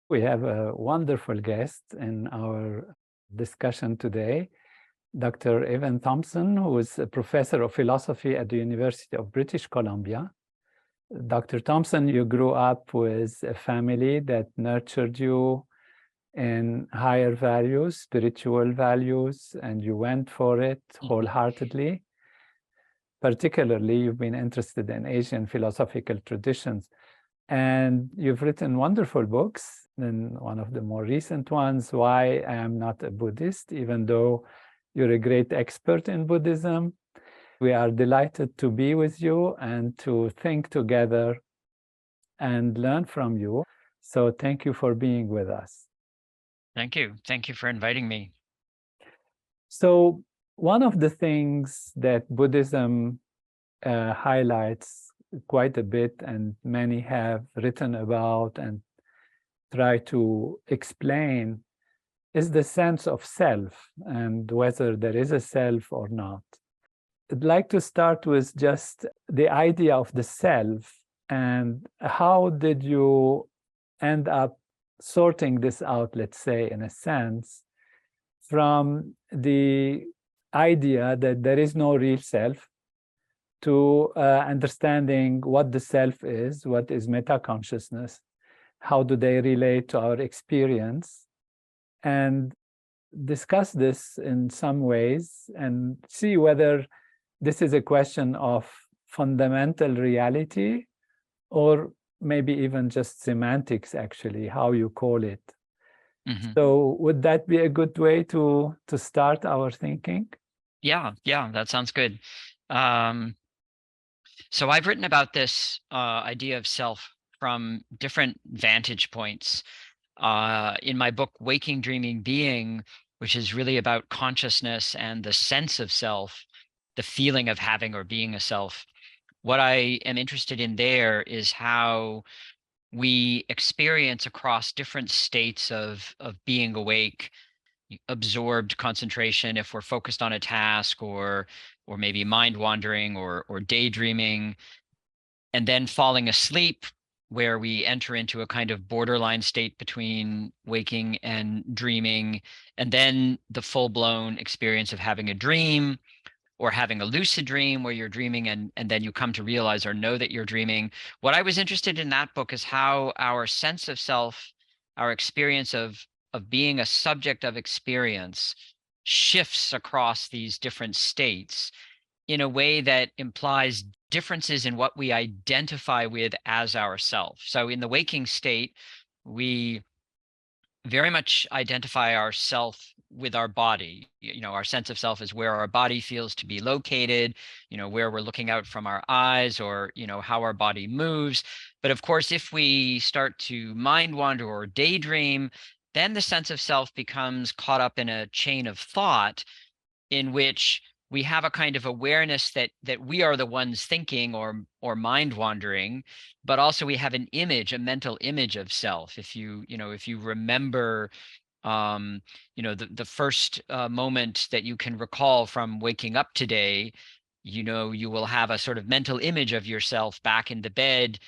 We have a wonderful guest in our discussion today, Dr. Evan Thompson, who is a professor of philosophy at the University of British Columbia. Dr. Thompson, you grew up with a family that nurtured you in higher values, spiritual values, and you went for it wholeheartedly. Particularly, you've been interested in Asian philosophical traditions. And you've written wonderful books. And one of the more recent ones, Why I Am Not a Buddhist, even though you're a great expert in Buddhism. We are delighted to be with you and to think together and learn from you. So thank you for being with us. Thank you. Thank you for inviting me. So one of the things that Buddhism highlights quite a bit, and many have written about and try to explain, is the sense of self and whether there is a self or not. I'd like to start with just the idea of the self, and how did you end up sorting this out, let's say, in a sense, from the idea that there is no real self to understanding what the self is, what is meta-consciousness, how do they relate to our experience, and discuss this in some ways and see whether this is a question of fundamental reality or maybe even just semantics, actually, how you call it. Mm-hmm. So would that be a good way to start our thinking? Yeah, that sounds good. So I've written about this idea of self from different vantage points. In my book, Waking, Dreaming, Being, which is really about consciousness and the sense of self, the feeling of having or being a self. What I am interested in there is how we experience across different states of being awake, absorbed concentration if we're focused on a task, or maybe mind wandering or daydreaming, and then falling asleep, where we enter into a kind of borderline state between waking and dreaming, and then the full-blown experience of having a dream or having a lucid dream where you're dreaming and then you come to realize or know that you're dreaming. What I was interested in that book is how our sense of self, our experience of being a subject of experience, shifts across these different states in a way that implies differences in what we identify with as ourself. So in the waking state, we very much identify ourself with our body. Our sense of self is where our body feels to be located, where we're looking out from our eyes, or how our body moves. But of course, if we start to mind wander or daydream, then the sense of self becomes caught up in a chain of thought in which we have a kind of awareness that we are the ones thinking or mind wandering, but also we have an image, a mental image of self. If you remember, the first moment that you can recall from waking up today, you will have a sort of mental image of yourself back in the bed.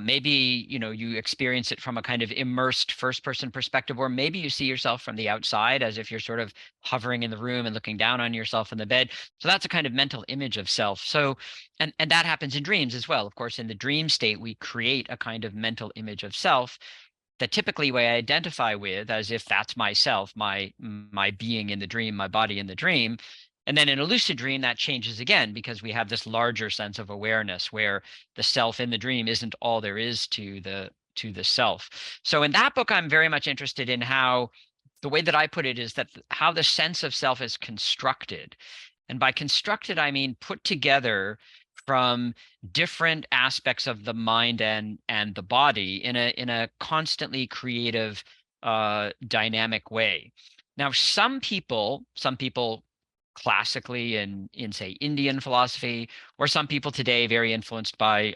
Maybe, you experience it from a kind of immersed first person perspective, or maybe you see yourself from the outside as if you're sort of hovering in the room and looking down on yourself in the bed. So that's a kind of mental image of self. So, and that happens in dreams as well. Of course, in the dream state, we create a kind of mental image of self that typically we identify with as if that's myself, my being in the dream, my body in the dream. And then in a lucid dream, that changes again because we have this larger sense of awareness where the self in the dream isn't all there is to the self. So in that book, I'm very much interested in how the way that I put it is that how the sense of self is constructed. And by constructed, I mean put together from different aspects of the mind and the body in a constantly creative, dynamic way. Now, some people classically in say Indian philosophy, or some people today very influenced by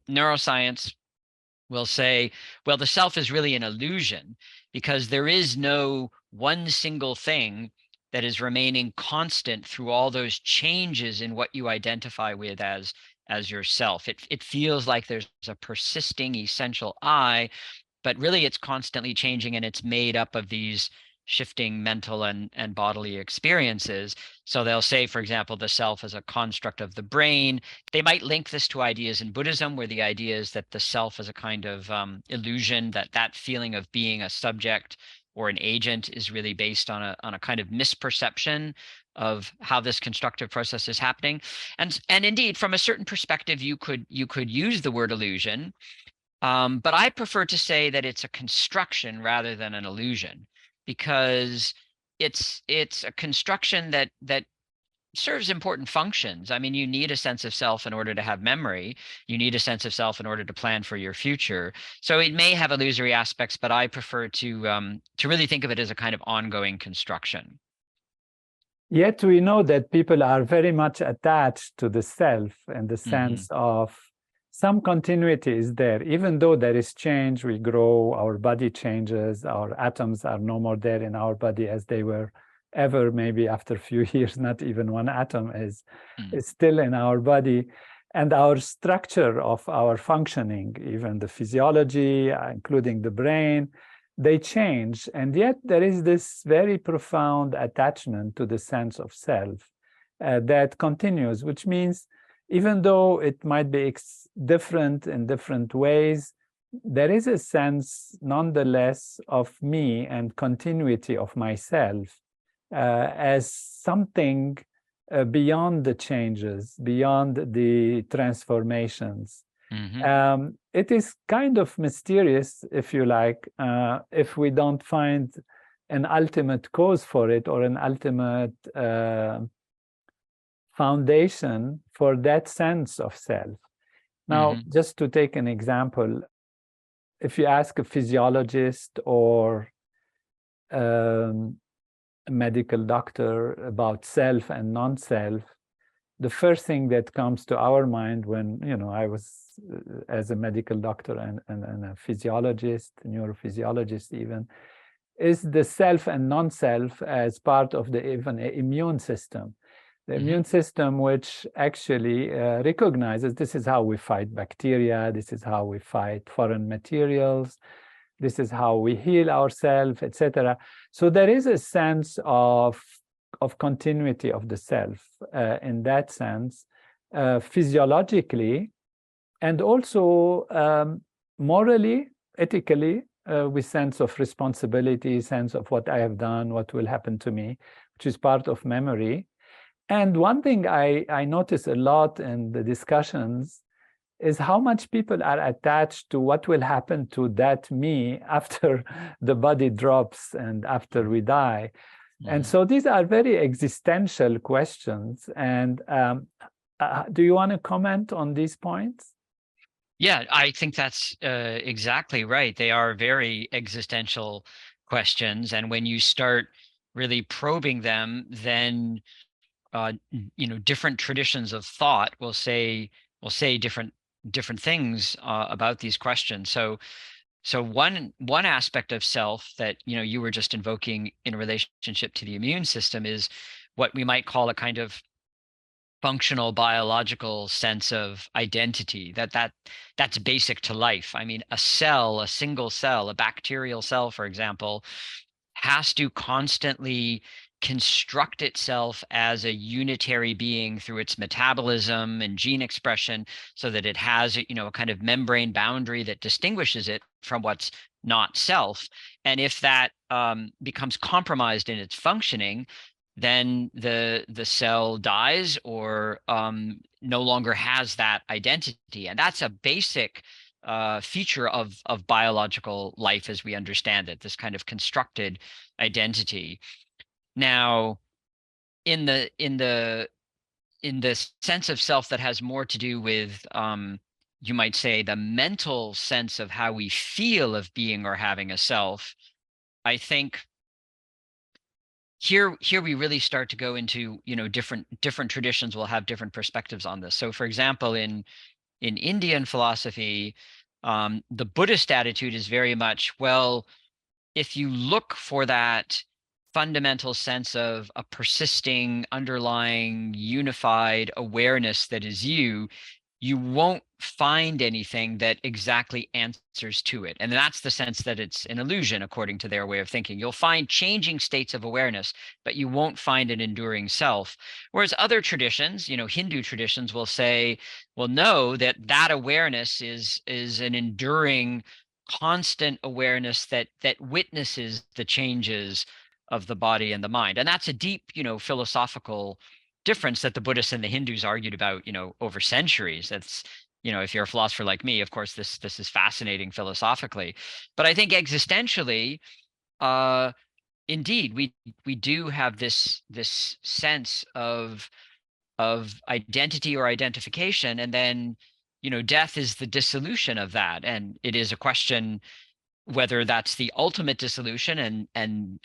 neuroscience, will say, well, the self is really an illusion because there is no one single thing that is remaining constant through all those changes in what you identify with as yourself. It feels like there's a persisting essential I, but really it's constantly changing, and it's made up of these shifting mental and bodily experiences. So they'll say, for example, the self is a construct of the brain. They might link this to ideas in Buddhism, where the idea is that the self is a kind of illusion, that feeling of being a subject or an agent is really based on a kind of misperception of how this constructive process is happening. And indeed, from a certain perspective, you could use the word illusion, but I prefer to say that it's a construction rather than an illusion, because it's a construction that serves important functions. I mean, you need a sense of self in order to have memory. You need a sense of self in order to plan for your future. So it may have illusory aspects, but I prefer to really think of it as a kind of ongoing construction. Yet we know that people are very much attached to the self in the Mm-hmm. sense of some continuity is there. Even though there is change, we grow, our body changes, our atoms are no more there in our body as they were ever, maybe after a few years, not even one atom is still in our body. And our structure of our functioning, even the physiology, including the brain, they change. And yet there is this very profound attachment to the sense of self that continues, which means even though it might be different in different ways, there is a sense nonetheless of me and continuity of myself as something beyond the changes, beyond the transformations. Mm-hmm. It is kind of mysterious, if you like, if we don't find an ultimate cause for it or an ultimate foundation for that sense of self. Now, just to take an example, if you ask a physiologist or a medical doctor about self and non-self, the first thing that comes to our mind when, I was as a medical doctor and a physiologist, neurophysiologist even, is the self and non-self as part of the even immune system. The immune system, which actually recognizes this is how we fight bacteria, this is how we fight foreign materials, this is how we heal ourselves, etc. So there is a sense of continuity of the self in that sense, physiologically, and also morally, ethically, with sense of responsibility, sense of what I have done, what will happen to me, which is part of memory. And one thing I notice a lot in the discussions is how much people are attached to what will happen to that me after the body drops and after we die. And so these are very existential questions. And do you want to comment on these points? Yeah, I think that's exactly right. They are very existential questions. And when you start really probing them, then different traditions of thought will say different things about these questions. So one aspect of self that you were just invoking in relationship to the immune system is what we might call a kind of functional biological sense of identity, that's basic to life. I mean, a single cell, a bacterial cell, for example, has to constantly construct itself as a unitary being through its metabolism and gene expression, so that it has a kind of membrane boundary that distinguishes it from what's not self. And if that becomes compromised in its functioning, then the cell dies or no longer has that identity. And that's a basic feature of biological life as we understand it, this kind of constructed identity. Now, in the sense of self that has more to do with you might say the mental sense of how we feel of being or having a self, I think here we really start to go into different traditions will have different perspectives on this. So for example, in Indian philosophy, the Buddhist attitude is very much, well, if you look for that fundamental sense of a persisting, underlying, unified awareness that is you you won't find anything that exactly answers to it. And that's the sense that it's an illusion, according to their way of thinking. You'll find changing states of awareness, but you won't find an enduring self. Whereas other traditions, Hindu traditions will say, well, no, that awareness is an enduring, constant awareness that witnesses the changes of the body and the mind. And that's a deep, philosophical difference that the Buddhists and the Hindus argued about, over centuries. That's, if you're a philosopher like me, of course, this is fascinating philosophically. But I think existentially, uh, indeed, we do have this sense of identity or identification, and then, death is the dissolution of that. And it is a question whether that's the ultimate dissolution and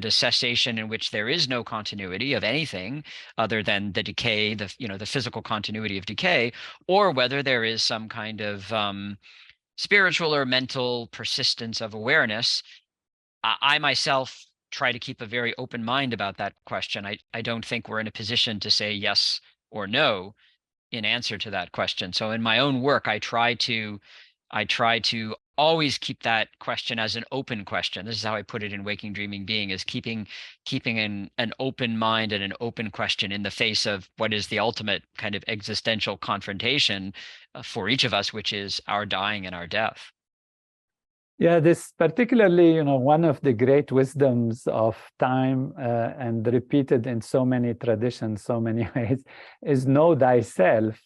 a cessation in which there is no continuity of anything other than the decay, the physical continuity of decay, or whether there is some kind of spiritual or mental persistence of awareness. I myself try to keep a very open mind about that question. I don't think we're in a position to say yes or no in answer to that question. So in my own work, I try to always keep that question as an open question. This is how I put it in Waking Dreaming Being, is keeping an open mind and an open question in the face of what is the ultimate kind of existential confrontation for each of us, which is our dying and our death. Yeah, this particularly, one of the great wisdoms of time and repeated in so many traditions, so many ways, is know thyself.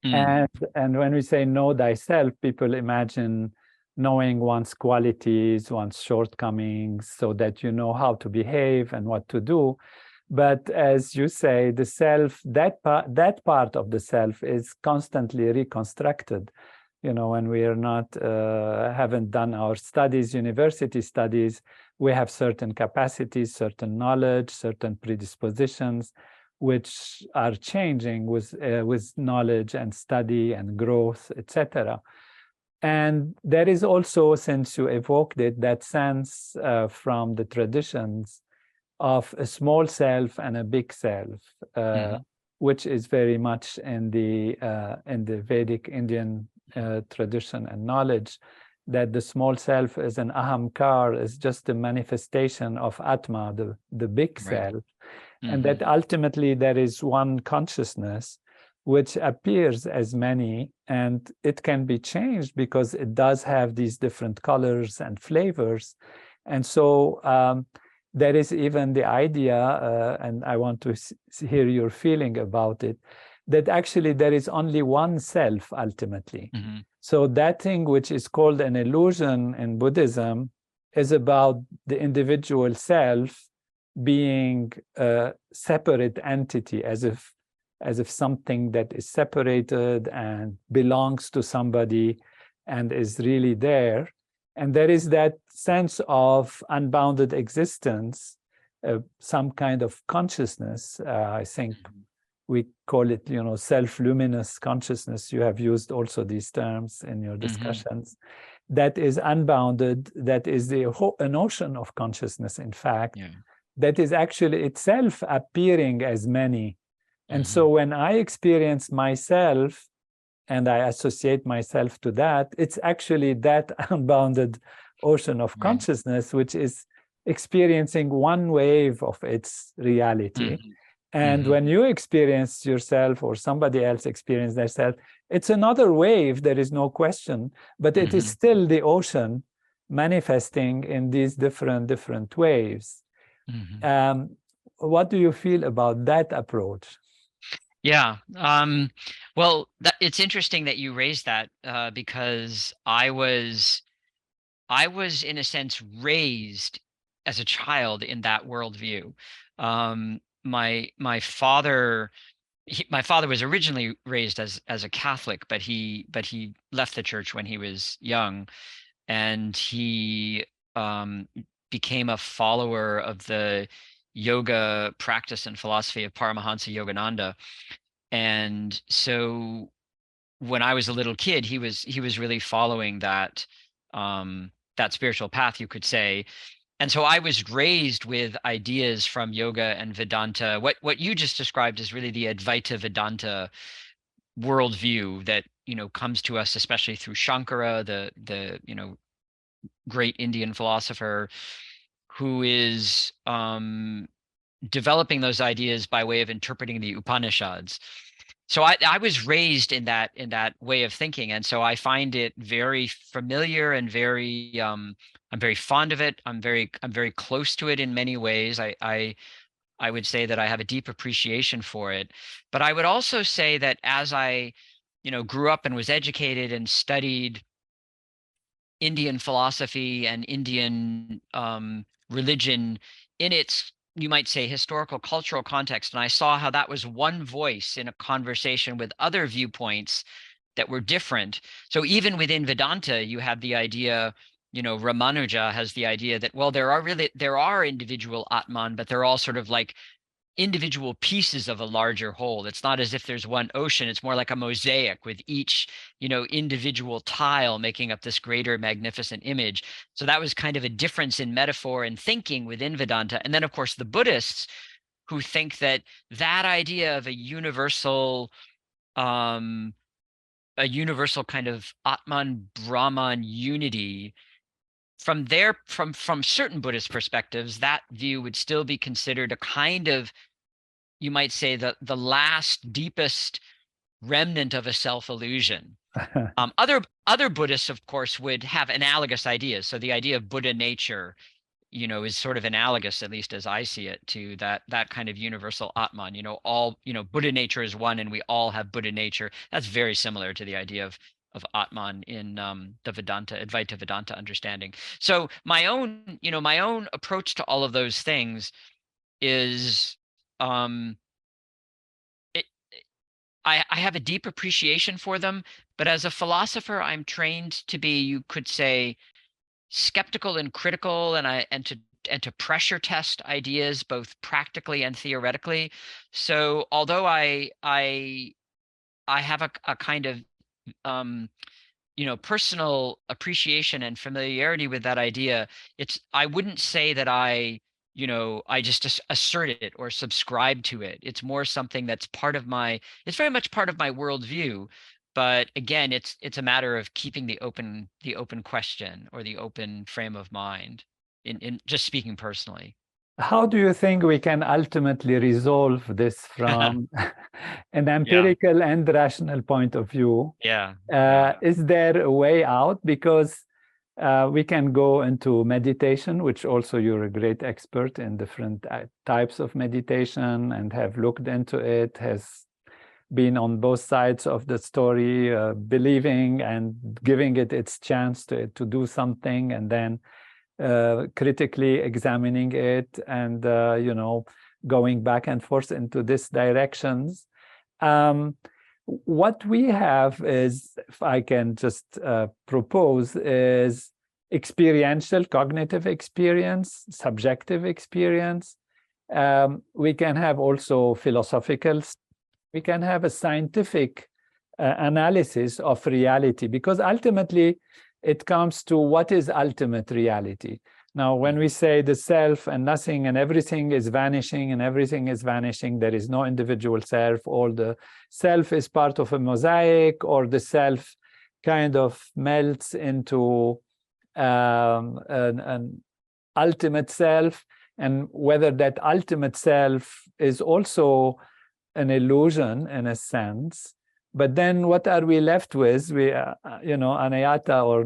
And when we say know thyself, people imagine knowing one's qualities, one's shortcomings, so that you know how to behave and what to do. But as you say, the self, that part of the self is constantly reconstructed. When we are not, haven't done our studies, university studies, we have certain capacities, certain knowledge, certain predispositions, which are changing with knowledge and study and growth, etc. And there is also, since you evoked it, that sense from the traditions of a small self and a big self, which is very much in the Vedic Indian tradition and knowledge, that the small self is an ahamkar, is just a manifestation of atma, the big self, and that ultimately there is one consciousness which appears as many, and it can be changed because it does have these different colors and flavors. And so there is even the idea, and I want to hear your feeling about it, that actually there is only one self ultimately. So that thing which is called an illusion in Buddhism is about the individual self being a separate entity, as if something that is separated and belongs to somebody and is really there. And there is that sense of unbounded existence, some kind of consciousness. I think we call it, self-luminous consciousness. You have used also these terms in your discussions. That is unbounded, that is an ocean of consciousness, in fact, that is actually itself appearing as many. And so when I experience myself and I associate myself to that, it's actually that unbounded ocean of consciousness, which is experiencing one wave of its reality. And when you experience yourself or somebody else experience themselves, it's another wave, there is no question, but it is still the ocean manifesting in these different waves. What do you feel about that approach? Yeah. Well, it's interesting that you raised that because I was in a sense raised as a child in that worldview. My father was originally raised as a Catholic, but he left the church when he was young, and he became a follower of the yoga practice and philosophy of Paramahansa Yogananda. And so when I was a little kid, he was really following that spiritual path, you could say. And so I was raised with ideas from yoga and Vedanta. What you just described is really the Advaita Vedanta worldview that, comes to us, especially through Shankara, the great Indian philosopher, who is developing those ideas by way of interpreting the Upanishads. So I was raised in that way of thinking, and so I find it very familiar and very I'm very fond of it. I'm very close to it in many ways. I would say that I have a deep appreciation for it. But I would also say that as I, grew up and was educated and studied Indian philosophy and Indian religion in its, you might say, historical cultural context, and I saw how that was one voice in a conversation with other viewpoints that were different. So even within Vedanta, you have the idea, Ramanuja has the idea that, well, there are individual Atman, but they're all sort of like individual pieces of a larger whole. It's not as if there's one ocean. It's more like a mosaic with each, individual tile making up this greater magnificent image. So that was kind of a difference in metaphor and thinking within Vedanta. And then, of course, the Buddhists, who think that that idea of a universal kind of Atman Brahman unity, from certain Buddhist perspectives, that view would still be considered a kind of, you might say, the last deepest remnant of a self-illusion. Other Buddhists, of course, would have analogous ideas. So the idea of Buddha nature, is sort of analogous, at least as I see it, to that kind of universal Atman. All, Buddha nature is one, and we all have Buddha nature. That's very similar to the idea of Atman in the Vedanta, Advaita Vedanta understanding. So my own approach to all of those things is I have a deep appreciation for them, but as a philosopher, I'm trained to be, you could say, skeptical and critical, and to pressure test ideas both practically and theoretically. So although I have a kind of personal appreciation and familiarity with that idea, I wouldn't say that I just assert it or subscribe to it. It's more something that's it's very much part of my worldview. But again, it's a matter of keeping the open question or the open frame of mind in just speaking personally. How do you think we can ultimately resolve this from an empirical and rational point of view? Is there a way out? Because we can go into meditation, which also you're a great expert in different types of meditation and have looked into it, has been on both sides of the story, believing and giving it its chance to do something, and then critically examining it and going back and forth into these directions. What we have is, if I can just propose, is experiential cognitive experience, subjective experience. We can have also philosophical. We can have a scientific analysis of reality, because ultimately it comes to what is ultimate reality. Now, when we say the self and nothing and everything is vanishing and everything is vanishing, there is no individual self, or the self is part of a mosaic, or the self kind of melts into an ultimate self, and whether that ultimate self is also an illusion in a sense. But then what are we left with? We, anayata, or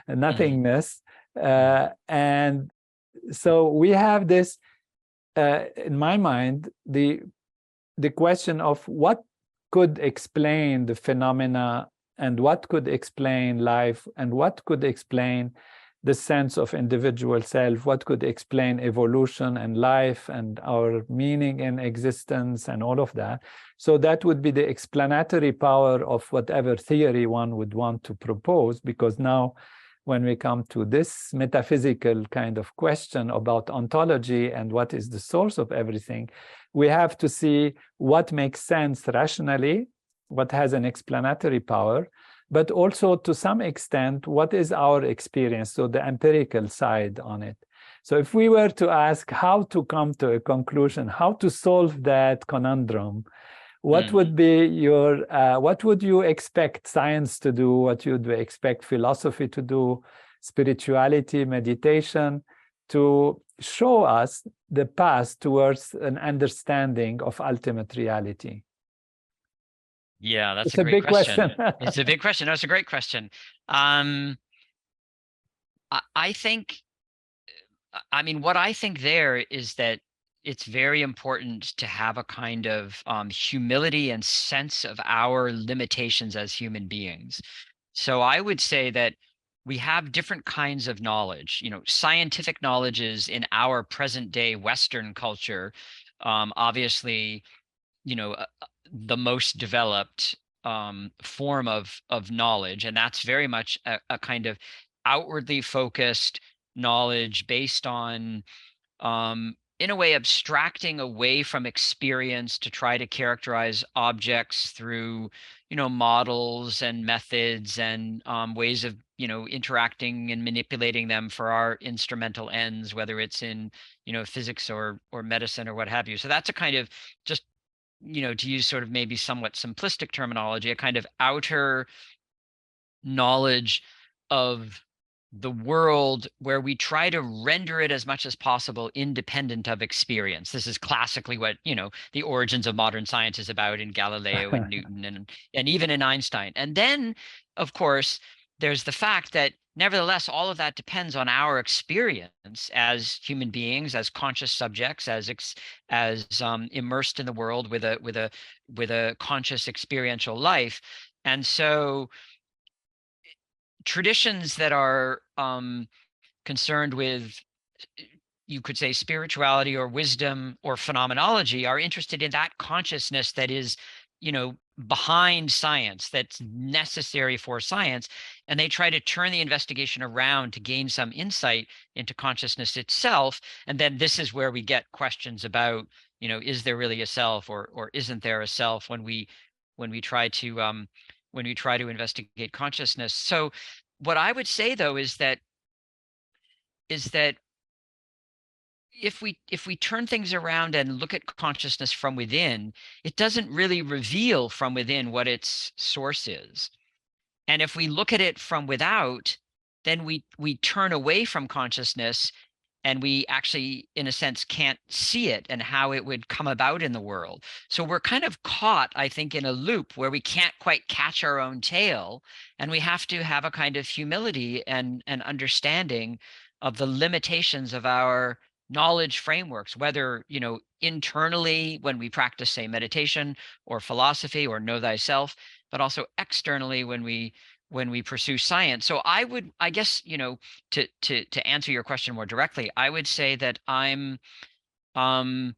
nothingness. And so we have this, in my mind, the question of what could explain the phenomena, and what could explain life, and what could explain the sense of individual self, what could explain evolution and life and our meaning in existence and all of that. So that would be the explanatory power of whatever theory one would want to propose, because now when we come to this metaphysical kind of question about ontology and what is the source of everything, we have to see what makes sense rationally, what has an explanatory power, but also to some extent, what is our experience, so the empirical side on it. So if we were to ask how to come to a conclusion, how to solve that conundrum, What would be your, what would you expect science to do? What would you expect philosophy to do, spirituality, meditation, to show us the path towards an understanding of ultimate reality? Yeah, that's It's a a great big question. It's a big question. That's a great question. I think, I mean, what I think there is that it's very important to have a kind of humility and sense of our limitations as human beings. So I would say that we have different kinds of knowledge. You know, scientific knowledge is in our present day Western culture, obviously, you know, the most developed form of knowledge, and that's very much a kind of outwardly focused knowledge based on in a way abstracting away from experience to try to characterize objects through, you know, models and methods and ways of, you know, interacting and manipulating them for our instrumental ends, whether it's in, you know, physics or medicine or what have you. So that's a kind of, just, you know, to use sort of maybe somewhat simplistic terminology, a kind of outer knowledge of the world where we try to render it as much as possible independent of experience. This is classically what, you know, the origins of modern science is about in Galileo and Newton and even in Einstein. And then, of course, there's the fact that nevertheless, all of that depends on our experience as human beings, as conscious subjects, as immersed in the world with a conscious experiential life. And so traditions that are concerned with, you could say, spirituality or wisdom or phenomenology are interested in that consciousness that is, you know, behind science, that's necessary for science, and they try to turn the investigation around to gain some insight into consciousness itself. And then this is where we get questions about, you know, is there really a self, or isn't there a self, when we try to investigate consciousness. So what I would say, though, is that if we turn things around and look at consciousness from within, it doesn't really reveal from within what its source is. And if we look at it from without, then we turn away from consciousness, and we actually, in a sense, can't see it and how it would come about in the world. So we're kind of caught, I think, in a loop where we can't quite catch our own tail, and we have to have a kind of humility and understanding of the limitations of our knowledge frameworks, whether, you know, internally when we practice, say, meditation or philosophy or know thyself, but also externally when we pursue science. So I guess, you know, to answer your question more directly, I would say that I don't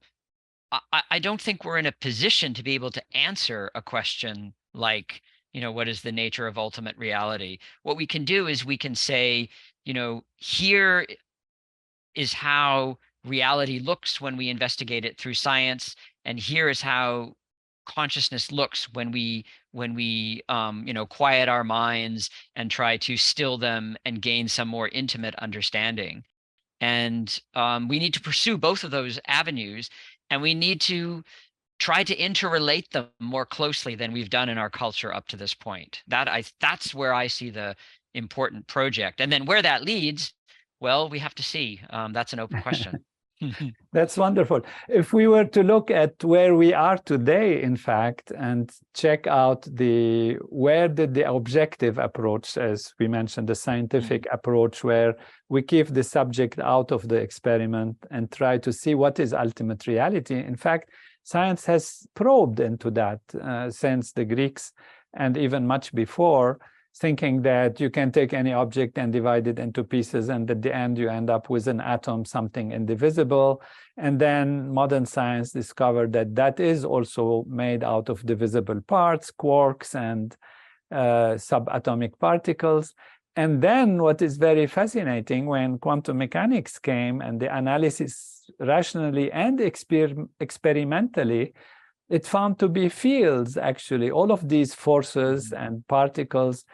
think we're in a position to be able to answer a question like, you know, what is the nature of ultimate reality? What we can do is we can say, you know, here is how reality looks when we investigate it through science, and here is how consciousness looks when we you know, quiet our minds and try to still them and gain some more intimate understanding. And we need to pursue both of those avenues, and we need to try to interrelate them more closely than we've done in our culture up to this point. That's where I see the important project. And then where that leads, well, we have to see. That's an open question. That's wonderful. If we were to look at where we are today, in fact, and check out where did the objective approach, as we mentioned, the scientific approach, where we keep the subject out of the experiment and try to see what is ultimate reality. In fact, science has probed into that since the Greeks, and even much before, thinking that you can take any object and divide it into pieces, and at the end you end up with an atom, something indivisible. And then modern science discovered that that is also made out of divisible parts, quarks and subatomic particles. And then what is very fascinating, when quantum mechanics came and the analysis rationally and experimentally, it found to be fields, actually. All of these forces and particles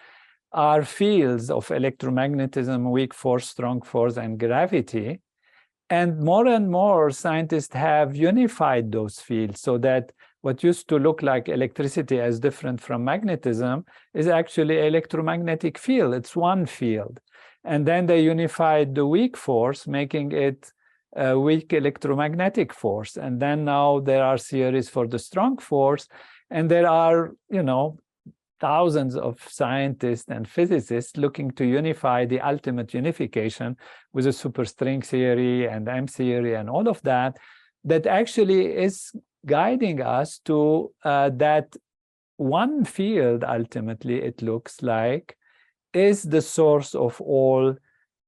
are fields of electromagnetism, weak force, strong force, and gravity. And more scientists have unified those fields so that what used to look like electricity as different from magnetism is actually electromagnetic field. It's one field. And then they unified the weak force, making it a weak electromagnetic force. And then now there are theories for the strong force. And there are, thousands of scientists and physicists looking to unify the ultimate unification with a superstring theory and M theory and all of that, that actually is guiding us to that one field, ultimately, it looks like, is the source of all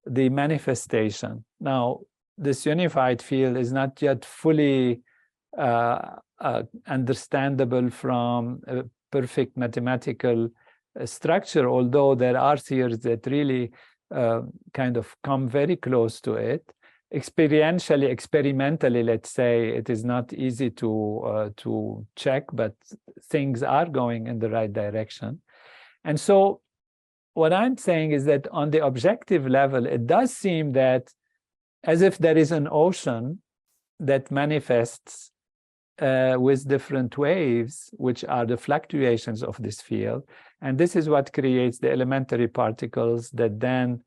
the manifestation. Now, this unified field is not yet fully understandable from a perfect mathematical structure, although there are theories that really kind of come very close to it. Experimentally, let's say, it is not easy to check, but things are going in the right direction. And so what I'm saying is that on the objective level, it does seem that as if there is an ocean that manifests with different waves, which are the fluctuations of this field. And this is what creates the elementary particles that then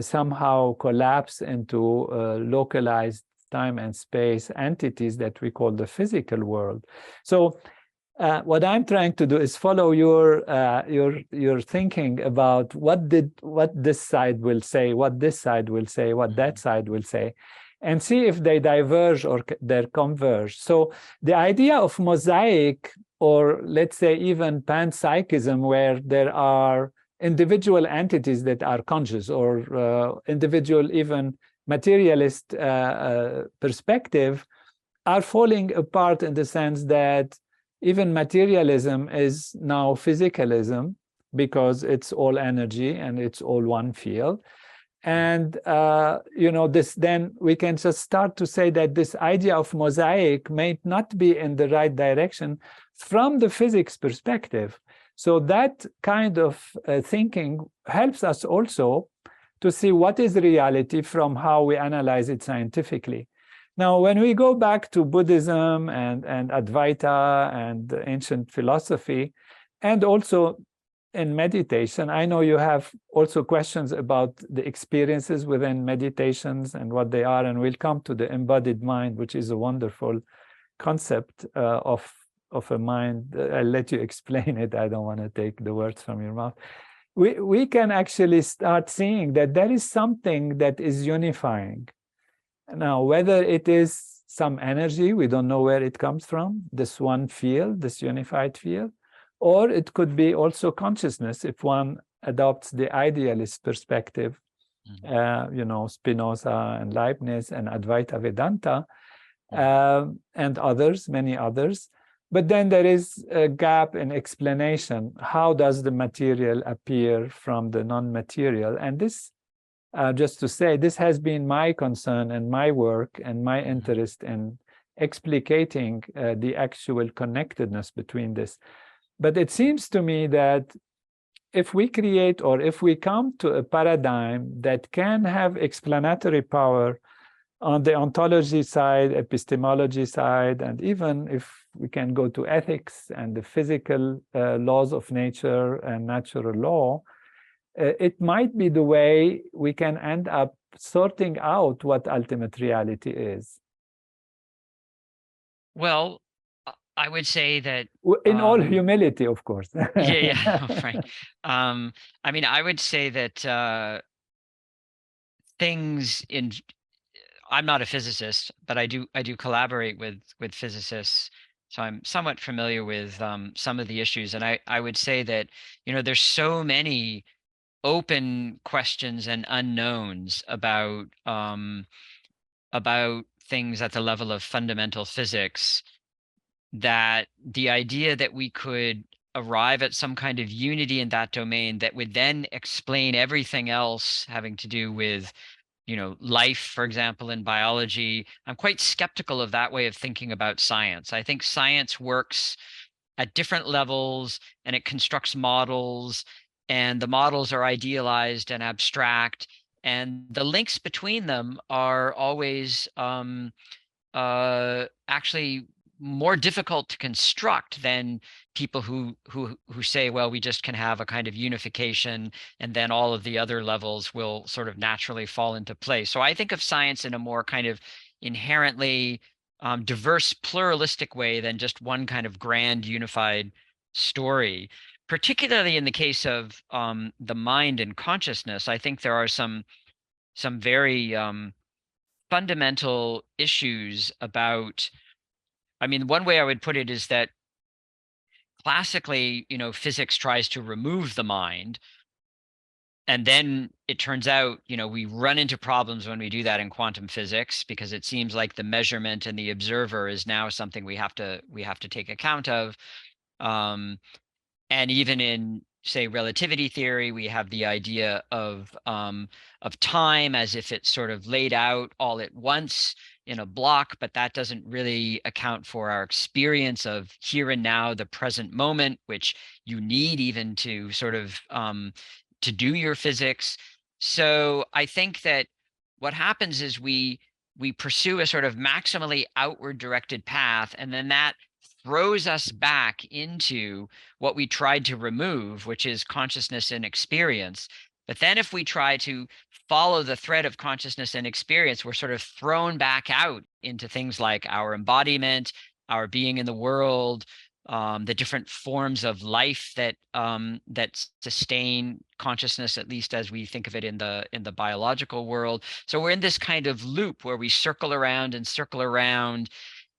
somehow collapse into localized time and space entities that we call the physical world. So what I'm trying to do is follow your thinking about what this side will say, what this side will say, what that side will say, and see if they diverge or they converge. So the idea of mosaic, or let's say even panpsychism, where there are individual entities that are conscious, or individual even materialist perspective, are falling apart in the sense that even materialism is now physicalism, because it's all energy and it's all one field. And this, then we can just start to say that this idea of mosaic may not be in the right direction from the physics perspective. So that kind of thinking helps us also to see what is reality from how we analyze it scientifically. Now, when we go back to Buddhism and Advaita and ancient philosophy, and also in meditation, I know you have also questions about the experiences within meditations and what they are, and we'll come to the embodied mind, which is a wonderful concept of a mind. I'll let you explain it. I don't want to take the words from your mouth. We can actually start seeing that there is something that is unifying. Now, whether it is some energy, we don't know where it comes from, this one field, this unified field, or it could be also consciousness if one adopts the idealist perspective, Spinoza and Leibniz and Advaita Vedanta, and others, many others. But then there is a gap in explanation. How does the material appear from the non-material? And this, just to say, this has been my concern and my work and my interest in explicating the actual connectedness between this. But it seems to me that if we create, or if we come to a paradigm that can have explanatory power on the ontology side, epistemology side, and even if we can go to ethics and the physical laws of nature and natural law, it might be the way we can end up sorting out what ultimate reality is. Well, I would say that in all humility, of course. yeah, right. I mean, I would say that things in, I'm not a physicist, but I do collaborate with physicists, so I'm somewhat familiar with some of the issues. And I would say that, there's so many open questions and unknowns about things at the level of fundamental physics, that the idea that we could arrive at some kind of unity in that domain that would then explain everything else having to do with, life, for example, in biology, I'm quite skeptical of that way of thinking about science. I think science works at different levels, and it constructs models, and the models are idealized and abstract, and the links between them are always actually more difficult to construct than people who say, well, we just can have a kind of unification, and then all of the other levels will sort of naturally fall into place. So I think of science in a more kind of inherently diverse, pluralistic way than just one kind of grand unified story. Particularly in the case of the mind and consciousness, I think there are some very fundamental issues about. I mean, one way I would put it is that classically, physics tries to remove the mind. And then it turns out, we run into problems when we do that in quantum physics, because it seems like the measurement and the observer is now something we have to take account of. And even in, say, relativity theory, we have the idea of time as if it's sort of laid out all at once in a block, but that doesn't really account for our experience of here and now, the present moment, which you need even to sort of to do your physics. So I think that what happens is we pursue a sort of maximally outward directed path, and then that throws us back into what we tried to remove, which is consciousness and experience. But then if we try to follow the thread of consciousness and experience, we're sort of thrown back out into things like our embodiment, our being in the world, the different forms of life that sustain consciousness, at least as we think of it in the biological world. So we're in this kind of loop where we circle around and circle around.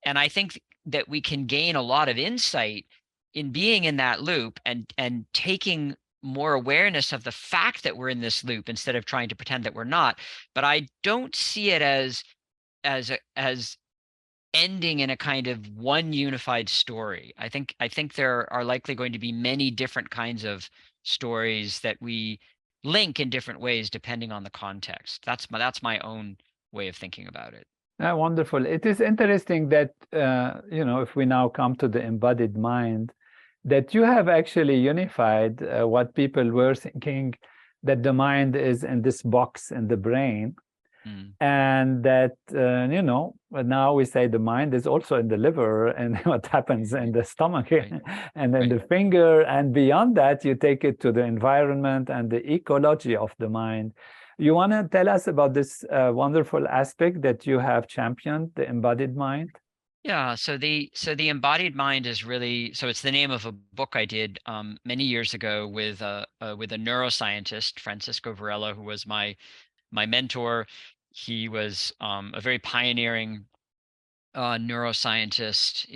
And I think that we can gain a lot of insight in being in that loop and taking more awareness of the fact that we're in this loop instead of trying to pretend that we're not. But I don't see it as ending in a kind of one unified story. I think there are likely going to be many different kinds of stories that we link in different ways depending on the context. That's my own way of thinking about it. Wonderful. It is interesting that, if we now come to the embodied mind, that you have actually unified what people were thinking, that the mind is in this box in the brain. And that, now we say the mind is also in the liver and what happens in the stomach and then the finger. And beyond that, you take it to the environment and the ecology of the mind. You want to tell us about this wonderful aspect that you have championed, the embodied mind? Yeah, so the embodied mind is really, so it's the name of a book I did many years ago with a neuroscientist, Francisco Varela, who was my mentor. He was a very pioneering neuroscientist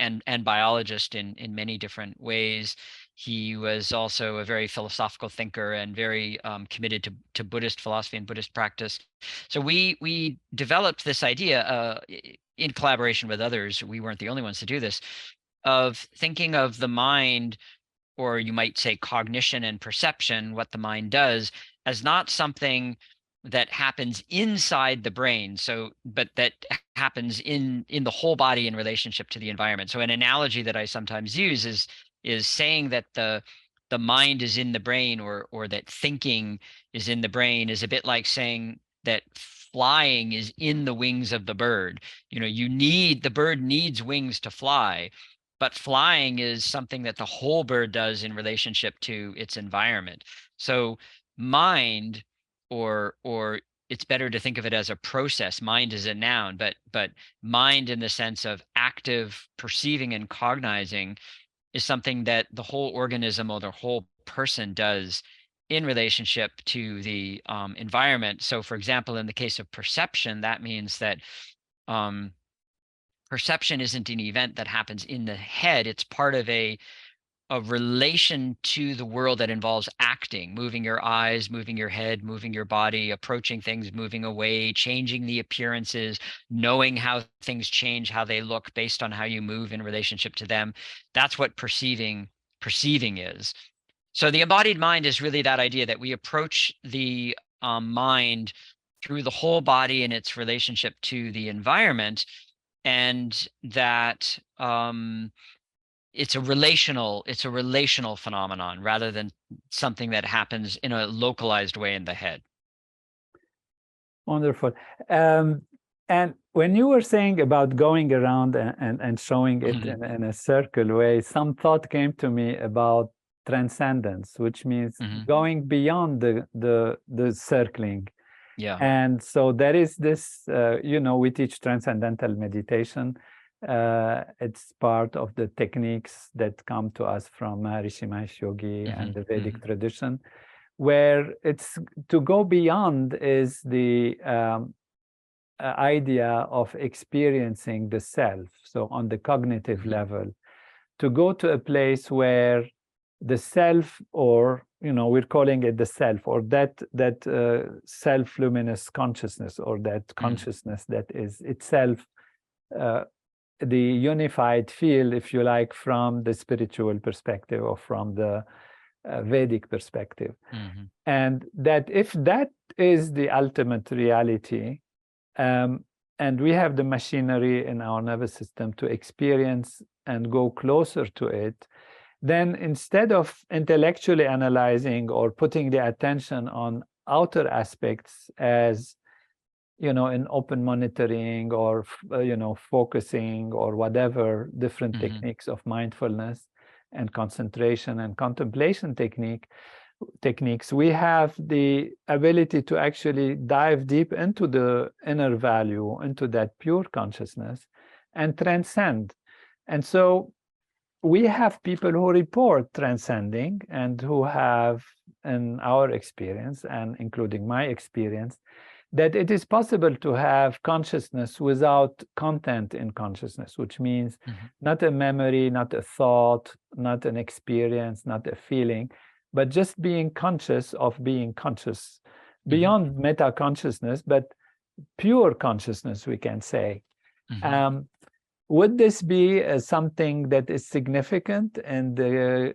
and biologist in many different ways. He was also a very philosophical thinker and very committed to Buddhist philosophy and Buddhist practice. So we developed this idea in collaboration with others. We weren't the only ones to do this, of thinking of the mind, or you might say cognition and perception, what the mind does, as not something that happens inside the brain, but that happens in the whole body in relationship to the environment. So an analogy that I sometimes use is saying that the mind is in the brain, or that thinking is in the brain, is a bit like saying that flying is in the wings of the bird. The bird needs wings to fly, but flying is something that the whole bird does in relationship to its environment. So mind, or it's better to think of it as a process. Mind is a noun, but mind in the sense of active perceiving and cognizing is something that the whole organism or the whole person does in relationship to the environment. So for example, in the case of perception, that means that perception isn't an event that happens in the head. It's part of a relation to the world that involves acting, moving your eyes, moving your head, moving your body, approaching things, moving away, changing the appearances, knowing how things change, how they look based on how you move in relationship to them. That's what perceiving is. So the embodied mind is really that idea that we approach the mind through the whole body and its relationship to the environment, and that it's a relational phenomenon rather than something that happens in a localized way in the head. Wonderful. And when you were saying about going around and showing it in a circle way, some thought came to me about transcendence, which means going beyond the circling. Yeah. And so there is this, you know, we teach transcendental meditation. It's part of the techniques that come to us from Maharishi Mahesh Yogi and the Vedic tradition, where it's to go beyond is the idea of experiencing the self. So on the cognitive level, to go to a place where the self, or you know, we're calling it the self, or that self-luminous consciousness, or that consciousness that is itself the unified field, if you like, from the spiritual perspective or from the Vedic perspective. And that if that is the ultimate reality, and we have the machinery in our nervous system to experience and go closer to it, then instead of intellectually analyzing or putting the attention on outer aspects as, you know, in open monitoring or, you know, focusing or whatever different techniques of mindfulness and concentration and contemplation techniques, we have the ability to actually dive deep into the inner value, into that pure consciousness, and transcend. And so we have people who report transcending and who have, in our experience, and including my experience, that it is possible to have consciousness without content in consciousness, which means not a memory, not a thought, not an experience, not a feeling, but just being conscious of being conscious, beyond meta consciousness, but pure consciousness, we can say. Would this be something that is significant in the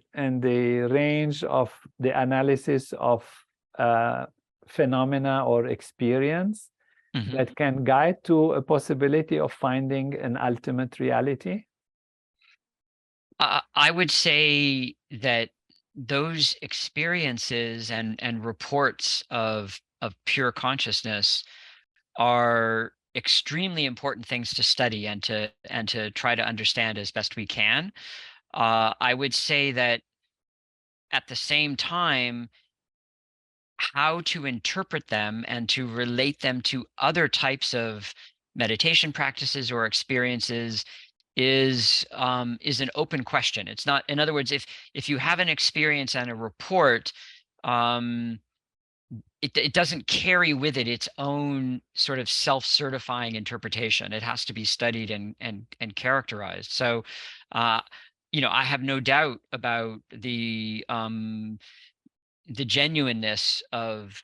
range of the analysis of phenomena or experience that can guide to a possibility of finding an ultimate reality? I would say that those experiences and reports of pure consciousness are extremely important things to study and to try to understand as best we can. I would say that at the same time, how to interpret them and to relate them to other types of meditation practices or experiences is an open question. It's not, in other words, if you have an experience and a report, it doesn't carry with it its own sort of self-certifying interpretation. It has to be studied and characterized. So, you know, I have no doubt about the genuineness of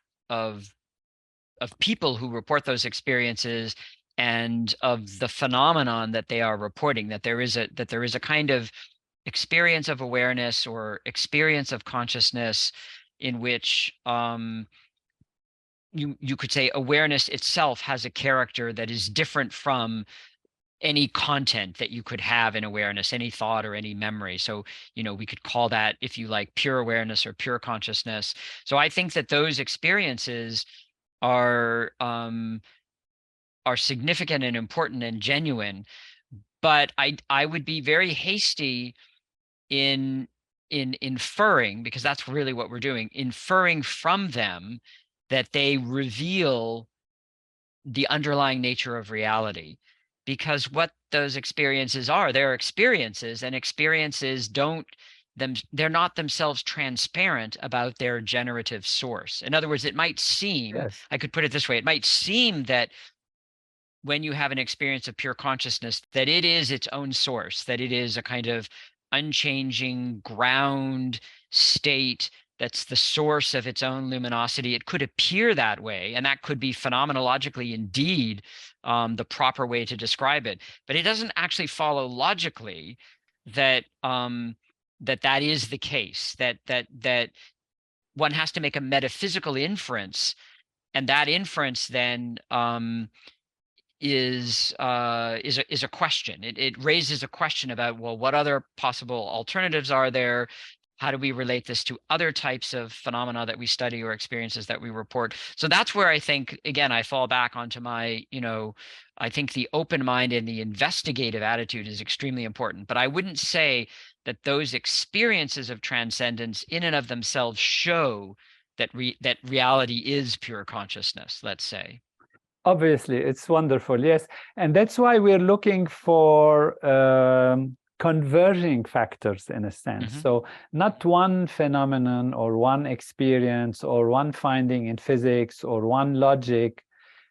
people who report those experiences and of the phenomenon that they are reporting, that there is a kind of experience of awareness or experience of consciousness in which you could say awareness itself has a character that is different from any content that you could have in awareness, any thought or any memory. So, you know, we could call that, if you like, pure awareness or pure consciousness. So I think that those experiences are significant and important and genuine. But I would be very hasty in inferring, because that's really what we're doing, inferring from them that they reveal the underlying nature of reality. Because what those experiences are, they're experiences, and experiences they're not themselves transparent about their generative source. In other words, it might seem, Yes. I could put it this way, it might seem that when you have an experience of pure consciousness, that it is its own source, that it is a kind of unchanging ground state that's the source of its own luminosity. It could appear that way, and that could be phenomenologically indeed the proper way to describe it. But it doesn't actually follow logically that that is the case. That one has to make a metaphysical inference, and that inference then is a question. It raises a question about, well, what other possible alternatives are there? How do we relate this to other types of phenomena that we study or experiences that we report? So that's where I think, again, I fall back onto my, I think the open mind and the investigative attitude is extremely important. But I wouldn't say that those experiences of transcendence in and of themselves show that that reality is pure consciousness, let's say. Obviously, it's wonderful, yes. And that's why we're looking for converging factors in a sense. Mm-hmm. So not one phenomenon or one experience or one finding in physics or one logic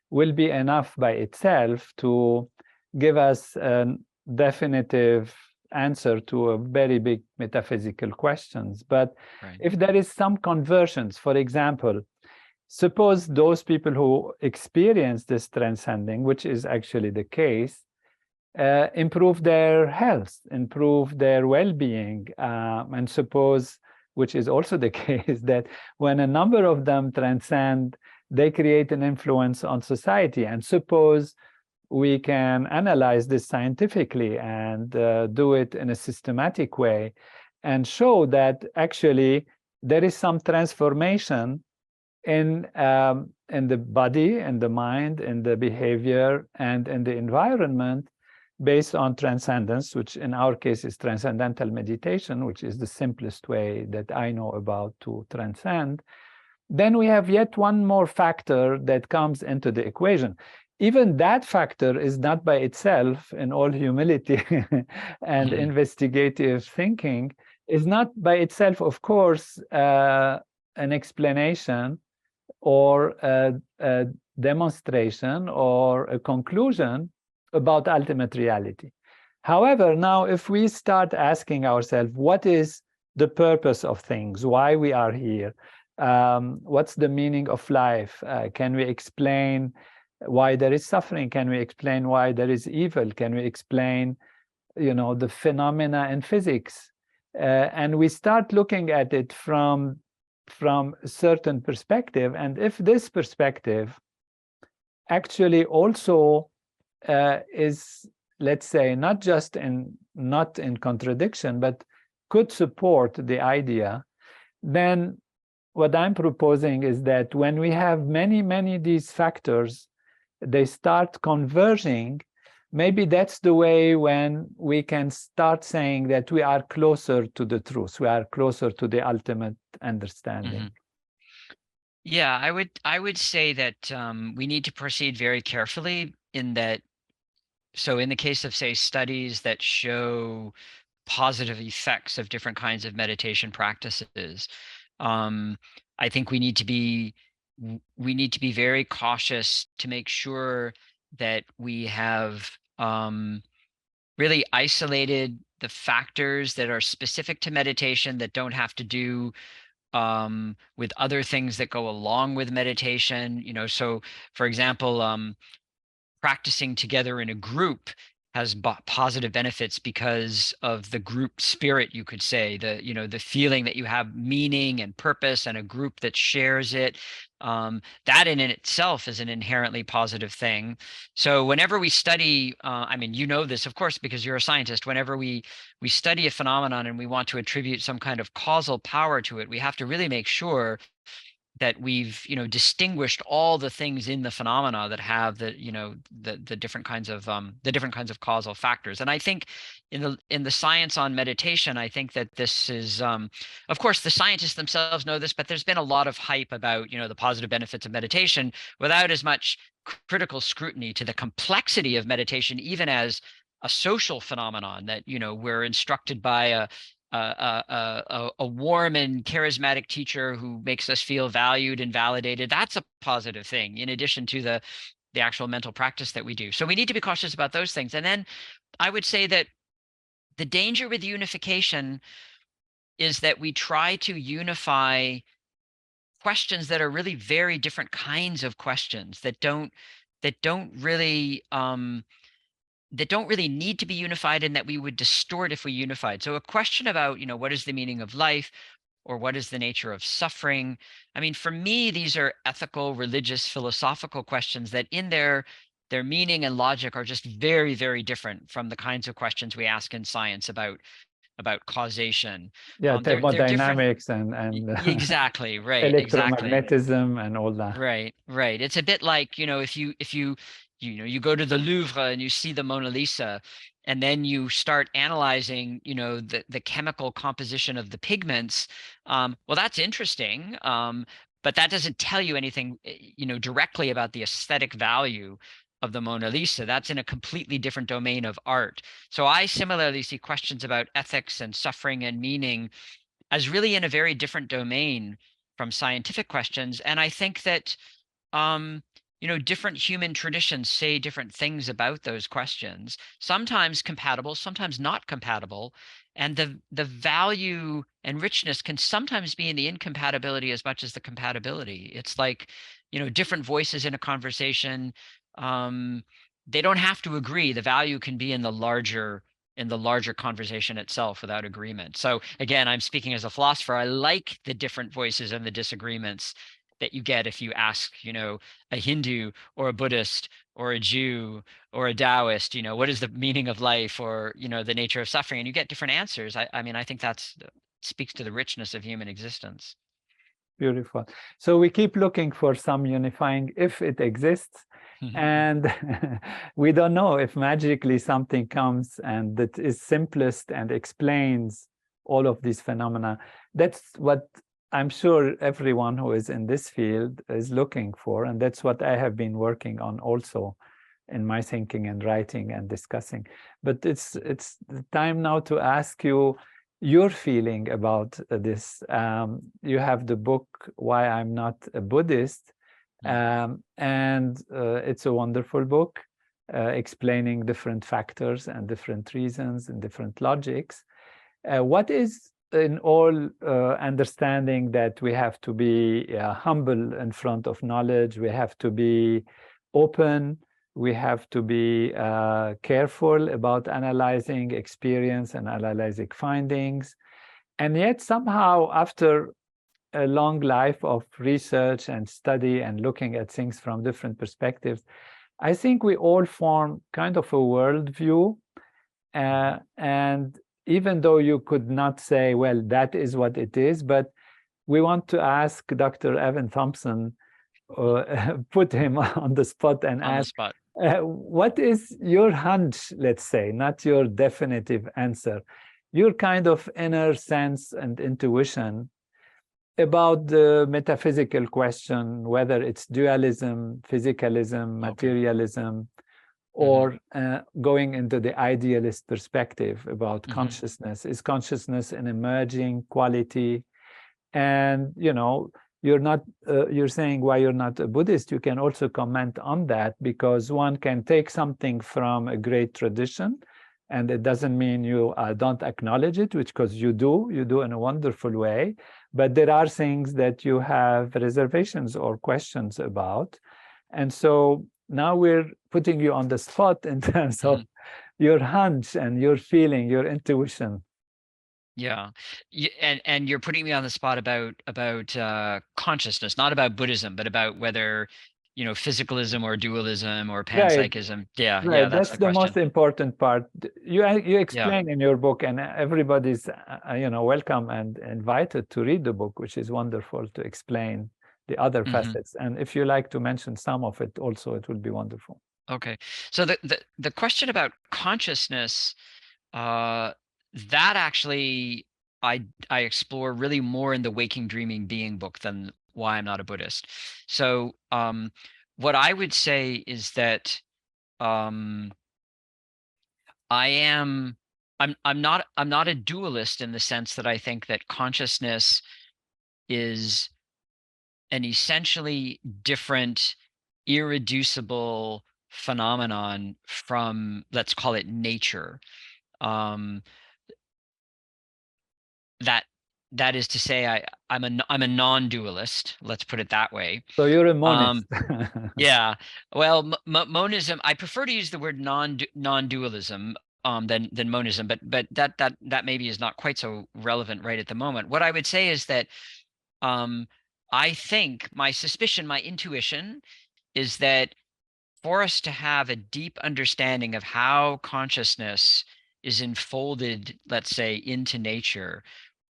will be enough by itself to give us a definitive answer to a very big metaphysical questions. But Right. if there is some conversions, for example, suppose those people who experience this transcending, which is actually the case, improve their health, improve their well-being, and suppose, which is also the case, that when a number of them transcend, they create an influence on society. And suppose we can analyze this scientifically and do it in a systematic way and show that actually there is some transformation in the body, in the mind, in the behavior, and in the environment based on transcendence, which in our case is transcendental meditation, which is the simplest way that I know about to transcend, then we have yet one more factor that comes into the equation. Even that factor is not by itself, in all humility and investigative thinking, is not by itself, of course, an explanation or a demonstration or a conclusion about ultimate reality. However, now if we start asking ourselves, what is the purpose of things, why we are here, what's the meaning of life, can we explain why there is suffering, can we explain why there is evil, can we explain the phenomena in physics, and we start looking at it from a certain perspective. And if this perspective actually also is, let's say, not in contradiction, but could support the idea, then what I'm proposing is that when we have many these factors, they start converging. Maybe that's the way when we can start saying that we are closer to the truth, we are closer to the ultimate understanding. Mm-hmm. Yeah, I would say that we need to proceed very carefully in that. So in the case of, say, studies that show positive effects of different kinds of meditation practices, I think we need to be very cautious to make sure that we have really isolated the factors that are specific to meditation that don't have to do with other things that go along with meditation. So for example, practicing together in a group has positive benefits because of the group spirit, you could say, the feeling that you have meaning and purpose and a group that shares it. That in itself is an inherently positive thing. So whenever we study, I mean, this, of course, because you're a scientist, whenever we study a phenomenon and we want to attribute some kind of causal power to it, we have to really make sure that we've distinguished all the things in the phenomena that have the different kinds of causal factors. And I think in the science on meditation, I think that this is of course the scientists themselves know this, but there's been a lot of hype about the positive benefits of meditation without as much critical scrutiny to the complexity of meditation, even as a social phenomenon that we're instructed by a warm and charismatic teacher who makes us feel valued and validated. That's a positive thing, in addition to the actual mental practice that we do. So we need to be cautious about those things. And then I would say that the danger with unification is that we try to unify questions that are really very different kinds of questions that don't really need to be unified, and that we would distort if we unified. So a question about, what is the meaning of life, or what is the nature of suffering? I mean, for me, these are ethical, religious, philosophical questions that in their meaning and logic are just very, very different from the kinds of questions we ask in science about about causation. Yeah, They're different. thermodynamics and Exactly, right, exactly. electromagnetism and all that. Right, right. It's a bit like, if you go to the Louvre and you see the Mona Lisa, and then you start analyzing, the chemical composition of the pigments. Well, that's interesting. But that doesn't tell you anything, directly about the aesthetic value of the Mona Lisa. That's in a completely different domain of art. So I similarly see questions about ethics and suffering and meaning as really in a very different domain from scientific questions. And I think that um, different human traditions say different things about those questions, sometimes compatible, sometimes not compatible. And the value and richness can sometimes be in the incompatibility as much as the compatibility. It's like, different voices in a conversation. Um, they don't have to agree. The value can be in the larger conversation itself without agreement. So again, I'm speaking as a philosopher. I like the different voices and the disagreements that you get if you ask, a Hindu or a Buddhist or a Jew or a Taoist, what is the meaning of life, or, the nature of suffering, and you get different answers. I mean, I think that's speaks to the richness of human existence. Beautiful. So we keep looking for some unifying, if it exists, and we don't know if magically something comes and that is simplest and explains all of these phenomena. That's what I'm sure everyone who is in this field is looking for, and that's what I have been working on also in my thinking and writing and discussing. But it's the time now to ask you your feeling about this. You have the book Why I'm Not a Buddhist, and it's a wonderful book explaining different factors and different reasons and different logics. What is in all understanding that we have to be humble in front of knowledge, we have to be open, we have to be careful about analyzing experience and analyzing findings. And yet somehow, after a long life of research and study and looking at things from different perspectives, I think we all form kind of a worldview. And even though you could not say, well, that is what it is, but we want to ask Dr. Evan Thompson, put him on the spot and On the ask, spot. what is your hunch, let's say, not your definitive answer, your kind of inner sense and intuition about the metaphysical question, whether it's dualism, physicalism, materialism, or going into the idealist perspective about consciousness. Is consciousness an emerging quality? And, you're saying why you're not a Buddhist. You can also comment on that, because one can take something from a great tradition, and it doesn't mean you don't acknowledge it, which, because you do in a wonderful way, but there are things that you have reservations or questions about. And so now we're putting you on the spot in terms of your hunch and your feeling, your intuition. Yeah. And you're putting me on the spot about consciousness, not about Buddhism, but about whether, physicalism or dualism or Right. panpsychism. Yeah, Right, that's that's the the question. most important part. You Yeah. explain in your book, and everybody's welcome and invited to read the book, which is wonderful, to explain the other facets. And if you like to mention some of it also, it will be wonderful. Okay. So the question about consciousness, that actually I explore really more in the Waking Dreaming Being book than Why I'm Not a Buddhist. So what I would say is that I'm not a dualist in the sense that I think that consciousness is an essentially different, irreducible phenomenon from, let's call it, nature. Um, that is to say, I'm a non-dualist. Let's put it that way. So you're a monist. Yeah. Well, monism. I prefer to use the word non-dualism than monism, but that maybe is not quite so relevant right at the moment. What I would say is that I think my suspicion, my intuition, is that for us to have a deep understanding of how consciousness is enfolded, let's say, into nature,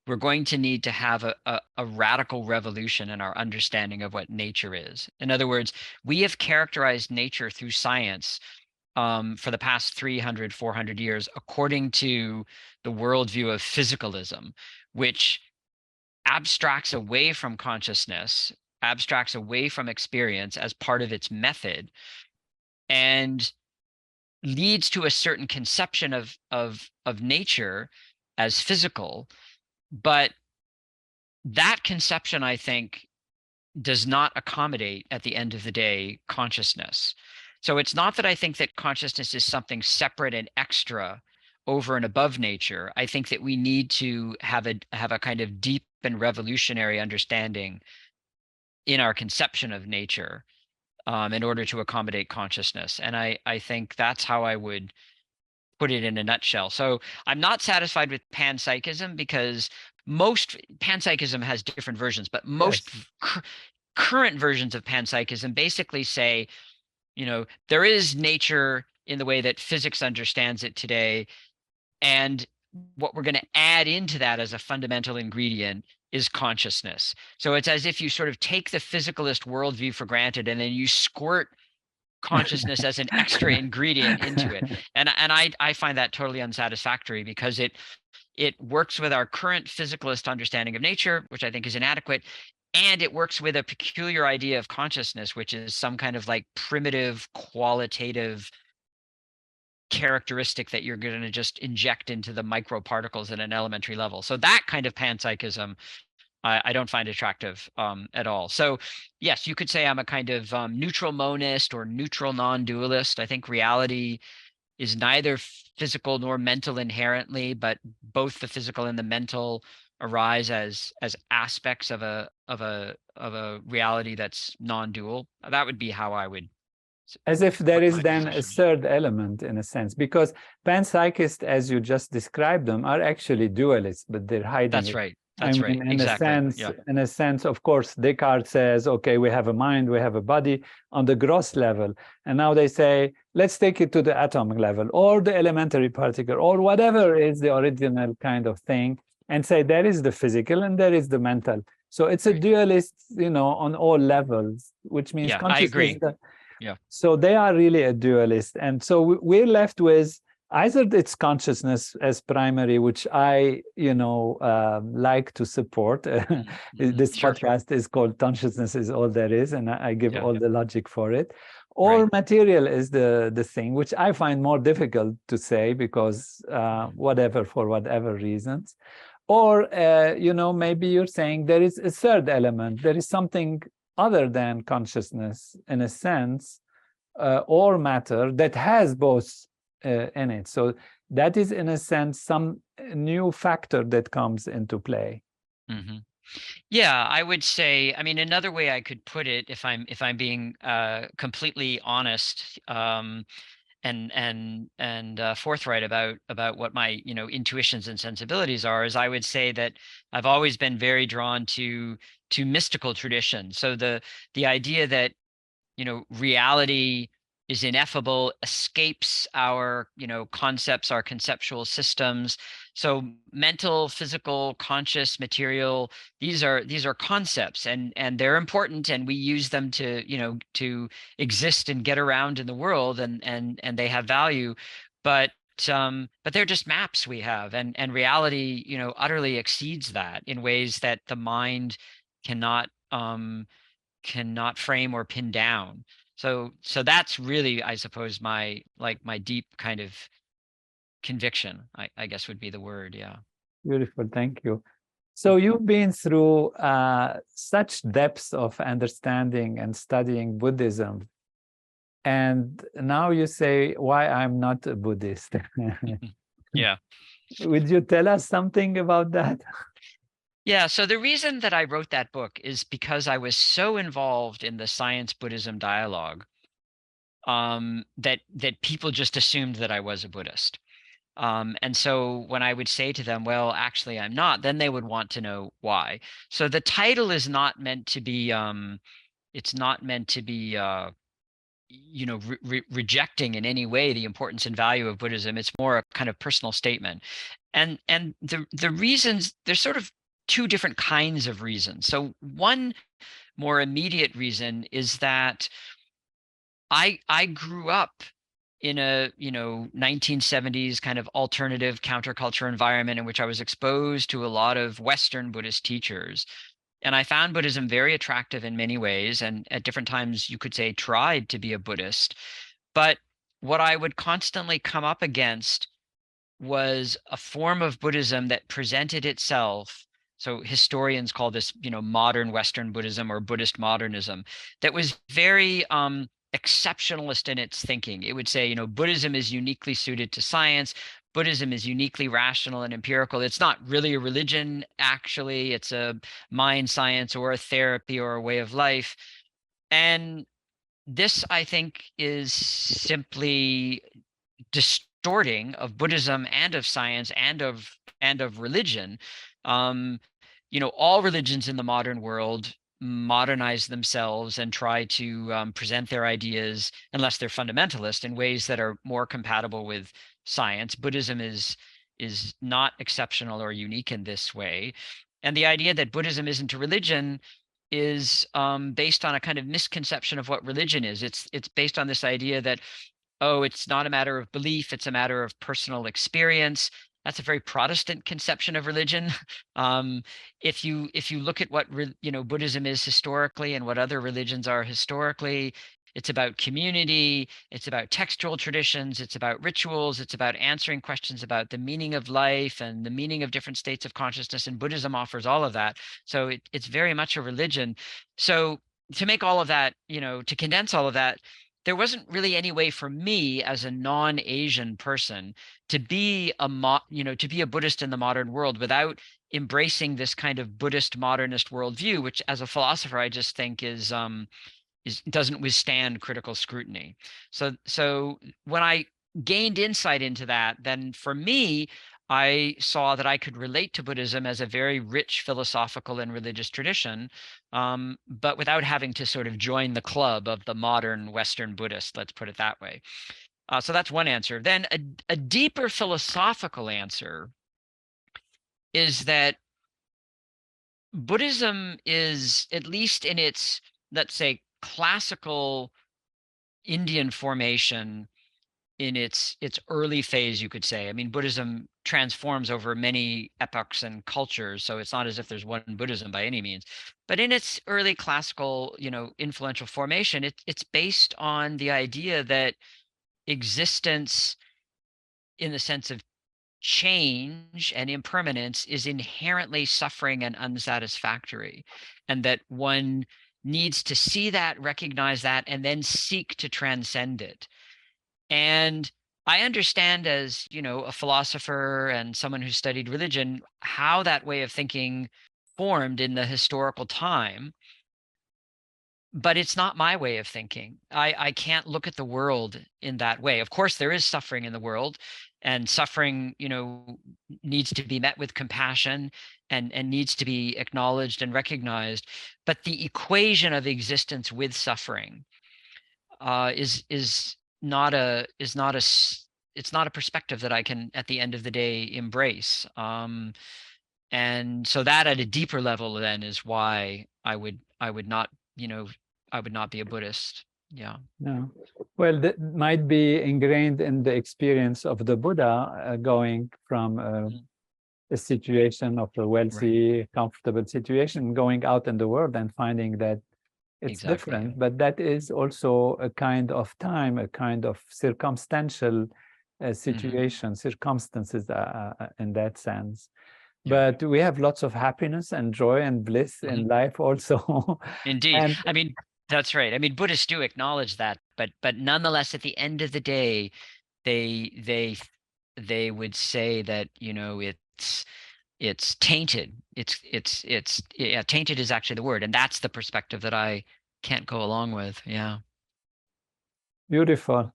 we're going to need to have a radical revolution in our understanding of what nature is. In other words, we have characterized nature through science for the past 300, 400 years, according to the worldview of physicalism, which abstracts away from consciousness, abstracts away from experience as part of its method, and leads to a certain conception of nature as physical. But that conception, I think, does not accommodate, at the end of the day, consciousness. So it's not that I think that consciousness is something separate and extra over and above nature. I think that we need to have a kind of deep and revolutionary understanding in our conception of nature in order to accommodate consciousness. And I think that's how I would put it in a nutshell. So I'm not satisfied with panpsychism, because most panpsychism has different versions, but most current versions of panpsychism basically say, there is nature in the way that physics understands it today, and what we're going to add into that as a fundamental ingredient is consciousness. So it's as if you sort of take the physicalist worldview for granted, and then you squirt consciousness as an extra ingredient into it. And I find that totally unsatisfactory, because it works with our current physicalist understanding of nature, which I think is inadequate, and it works with a peculiar idea of consciousness, which is some kind of like primitive qualitative characteristic that you're going to just inject into the microparticles at an elementary level. So that kind of panpsychism I don't find attractive at all. So yes, you could say I'm a kind of neutral monist or neutral non-dualist. I think reality is neither physical nor mental inherently, but both the physical and the mental arise as aspects of a reality that's non-dual. That would be how I would. As if there put is my then a position. third element, in a sense, because panpsychists, as you just described them, are actually dualists, but they're hiding That's it. right. I That's right. mean, Exactly. Yeah. in a sense, of course, Descartes says, okay, we have a mind, we have a body on the gross level. And now they say, let's take it to the atomic level or the elementary particle or whatever is the original kind of thing, and say there is the physical and there is the mental. So it's a Right. dualist, on all levels, which means Yeah, I consciousness. agree. Yeah. So they are really a dualist. And so we're left with either it's consciousness as primary, which I, like to support. This Sure. podcast is called Consciousness is All There Is, and I give Yeah. all the logic for it. Or Right. material is the thing, which I find more difficult to say because for whatever reasons. Or, maybe you're saying there is a third element. There is something other than consciousness, in a sense, or matter that has both in it. So that is, in a sense, some new factor that comes into play. Mm-hmm. Yeah, I would say, I mean, another way I could put it, if I'm being completely honest, and forthright about what my intuitions and sensibilities are, is I would say that I've always been very drawn to mystical tradition. So the idea that reality is ineffable, escapes our concepts, our conceptual systems. So mental, physical, conscious, material, these are concepts, and they're important, and we use them to exist and get around in the world, and they have value, but they're just maps we have, and reality utterly exceeds that in ways that the mind cannot frame or pin down. So that's really, I suppose, my deep kind of conviction, I guess would be the word. Yeah. Beautiful, thank you. So you've been through such depths of understanding and studying Buddhism, and now you say, why I'm not a Buddhist. Yeah. Would you tell us something about that? Yeah. So the reason that I wrote that book is because I was so involved in the science Buddhism dialogue that people just assumed that I was a Buddhist. And so when I would say to them, well, actually, I'm not, then they would want to know why. So the title is not meant to be, it's not meant to be rejecting in any way the importance and value of Buddhism. It's more a kind of personal statement. And the reasons, there's sort of two different kinds of reasons. So one more immediate reason is that I grew up in a 1970s kind of alternative counterculture environment in which I was exposed to a lot of Western Buddhist teachers. And I found Buddhism very attractive in many ways, and at different times you could say tried to be a Buddhist. But what I would constantly come up against was a form of Buddhism that presented itself. So historians call this, modern Western Buddhism or Buddhist modernism, that was very exceptionalist in its thinking. It would say, Buddhism is uniquely suited to science. Buddhism is uniquely rational and empirical. It's not really a religion, actually. It's a mind science or a therapy or a way of life. And this, I think, is simply distorting of Buddhism and of science and of religion. All religions in the modern world modernize themselves and try to present their ideas, unless they're fundamentalist, in ways that are more compatible with science. Buddhism is not exceptional or unique in this way. And the idea that Buddhism isn't a religion is based on a kind of misconception of what religion is. It's based on this idea that, oh, it's not a matter of belief, it's a matter of personal experience. That's a very Protestant conception of religion. If you look at what Buddhism is historically and what other religions are historically, it's about community, it's about textual traditions, it's about rituals, it's about answering questions about the meaning of life and the meaning of different states of consciousness, and Buddhism offers all of that. So it's very much a religion. So to make all of that, to condense all of that, there wasn't really any way for me as a non-Asian person to be a Buddhist in the modern world without embracing this kind of Buddhist modernist worldview, which as a philosopher I just think is doesn't withstand critical scrutiny. So when I gained insight into that, then for me, I saw that I could relate to Buddhism as a very rich philosophical and religious tradition, but without having to sort of join the club of the modern Western Buddhist, let's put it that way. So that's one answer. Then a deeper philosophical answer is that Buddhism is, at least in its, let's say, classical Indian formation, in its early phase, you could say. I mean, Buddhism transforms over many epochs and cultures, so it's not as if there's one Buddhism by any means. But in its early classical, influential formation, it's based on the idea that existence, in the sense of change and impermanence, is inherently suffering and unsatisfactory, and that one needs to see that, recognize that, and then seek to transcend it. And I understand, as a philosopher and someone who studied religion, how that way of thinking formed in the historical time, but it's not my way of thinking. I can't look at the world in that way. Of course, there is suffering in the world, and suffering, needs to be met with compassion and needs to be acknowledged and recognized. But the equation of existence with suffering is not a perspective that I can, at the end of the day, embrace. And so that, at a deeper level, then, is why I would not be a Buddhist. Yeah. No. Well, that might be ingrained in the experience of the Buddha, going from a situation of a wealthy, right, comfortable situation, going out in the world and finding that it's different. But that is also a kind of time, a kind of circumstantial situation, circumstances in that sense. Yeah. But we have lots of happiness and joy and bliss in life also. Indeed. And I mean, that's right. I mean, Buddhists do acknowledge that, but nonetheless, at the end of the day, they would say that, it's tainted. Yeah, tainted is actually the word, and that's the perspective that I can't go along with. Yeah. Beautiful.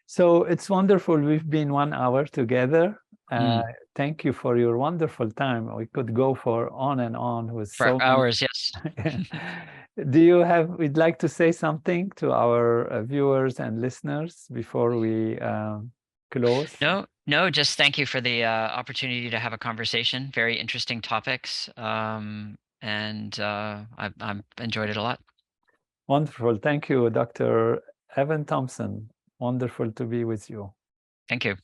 So it's wonderful. We've been 1 hour together. thank you for your wonderful time. We could go for on and on with For so many. hours, yes. We'd like to say something to our viewers and listeners before we close? No, just thank you for the opportunity to have a conversation. Very interesting topics. And I've enjoyed it a lot. Wonderful. Thank you, Dr. Evan Thompson. Wonderful to be with you. Thank you.